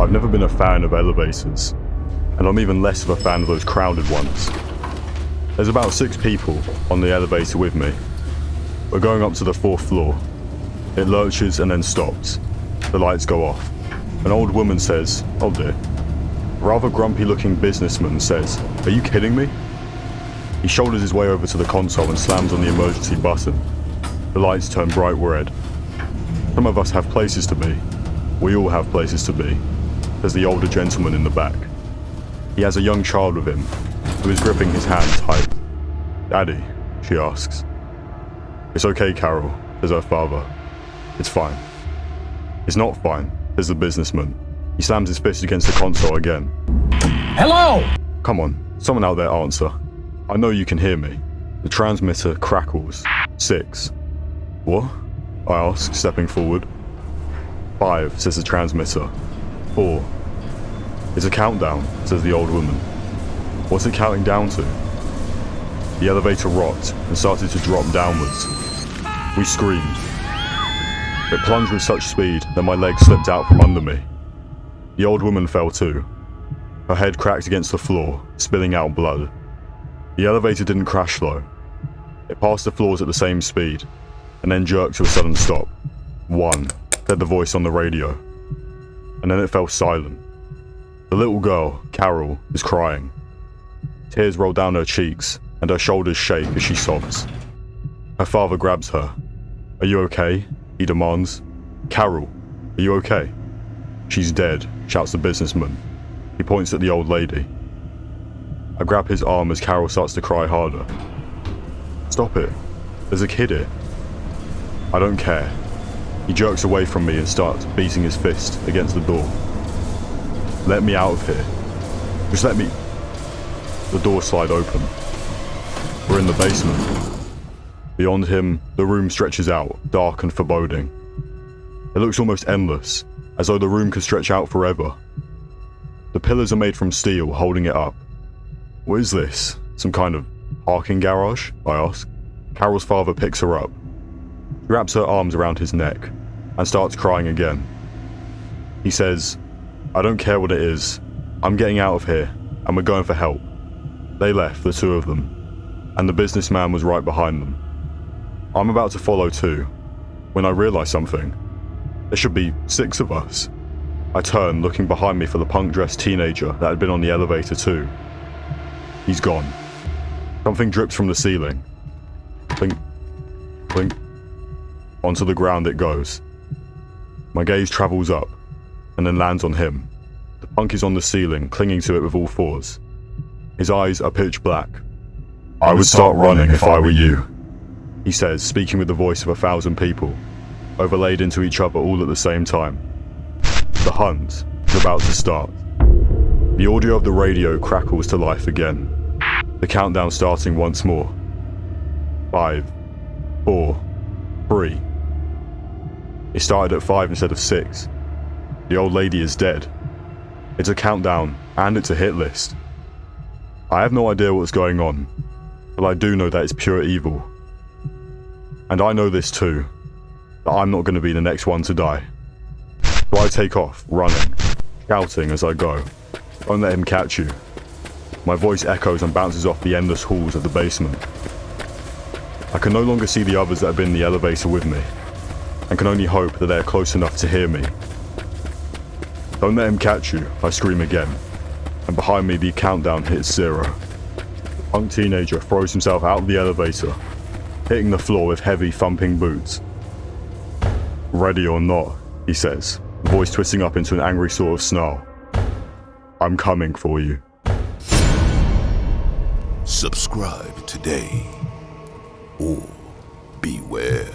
I've never been a fan of elevators, and I'm even less of a fan of those crowded ones. There's about 6 people on the elevator with me. We're going up to the 4th floor. It lurches and then stops. The lights go off. An old woman says, "Oh dear." A rather grumpy-looking businessman says, "Are you kidding me?" He shoulders his way over to the console and slams on the emergency button. The lights turn bright red. Some of us have places to be. We all have places to be. There's the older gentleman in the back. He has a young child with him, who is gripping his hand tight. "Daddy?" she asks. "It's okay, Carol," says her father. "It's fine." "It's not fine," says the businessman. He slams his fist against the console again. "Hello!" "Come on, someone out there answer. I know you can hear me." The transmitter crackles. 6. "What?" I ask, stepping forward. 5, says the transmitter. 4. "It's a countdown," says the old woman. "What's it counting down to?" The elevator rocked and started to drop downwards. We screamed. It plunged with such speed that my legs slipped out from under me. The old woman fell too. Her head cracked against the floor, spilling out blood. The elevator didn't crash though. It passed the floors at the same speed, and then jerked to a sudden stop. "1," said the voice on the radio. And then it fell silent. The little girl, Carol, is crying. Tears roll down her cheeks, and her shoulders shake as she sobs. Her father grabs her. "Are you okay?" he demands. "Carol, are you okay?" "She's dead," shouts the businessman. He points at the old lady. I grab his arm as Carol starts to cry harder. "Stop it. There's a kid here." I don't care. He jerks away from me and starts beating his fist against the door. "Let me out of here. Just let me..." The doors slide open. We're in the basement. Beyond him, the room stretches out, dark and foreboding. It looks almost endless, as though the room could stretch out forever. The pillars are made from steel, holding it up. "What is this? Some kind of parking garage?" I ask. Carol's father picks her up. She wraps her arms around his neck and starts crying again. He says, "I don't care what it is. I'm getting out of here, and we're going for help." They left, the 2 of them, and the businessman was right behind them. I'm about to follow too, when I realize something. There should be 6 of us. I turn, looking behind me for the punk-dressed teenager that had been on the elevator too. He's gone. Something drips from the ceiling. Clink, clink. Onto the ground it goes. My gaze travels up, and then lands on him. The punk is on the ceiling, clinging to it with all 4s. His eyes are pitch black. "I would start running if I were you," he says, speaking with the voice of 1,000 people, overlaid into each other all at the same time. The hunt is about to start. The audio of the radio crackles to life again. The countdown starting once more. 5, 4, 3. It started at 5 instead of 6. The old lady is dead. It's a countdown, and it's a hit list. I have no idea what's going on, but I do know that it's pure evil. And I know this too, that I'm not going to be the next one to die. So I take off, running, shouting as I go. "Don't let him catch you." My voice echoes and bounces off the endless halls of the basement. I can no longer see the others that have been in the elevator with me, and can only hope that they are close enough to hear me. "Don't let him catch you," I scream again, and behind me the countdown hits 0. The punk teenager throws himself out of the elevator, hitting the floor with heavy thumping boots. "Ready or not," he says, voice twisting up into an angry sort of snarl. "I'm coming for you." Subscribe today, or beware.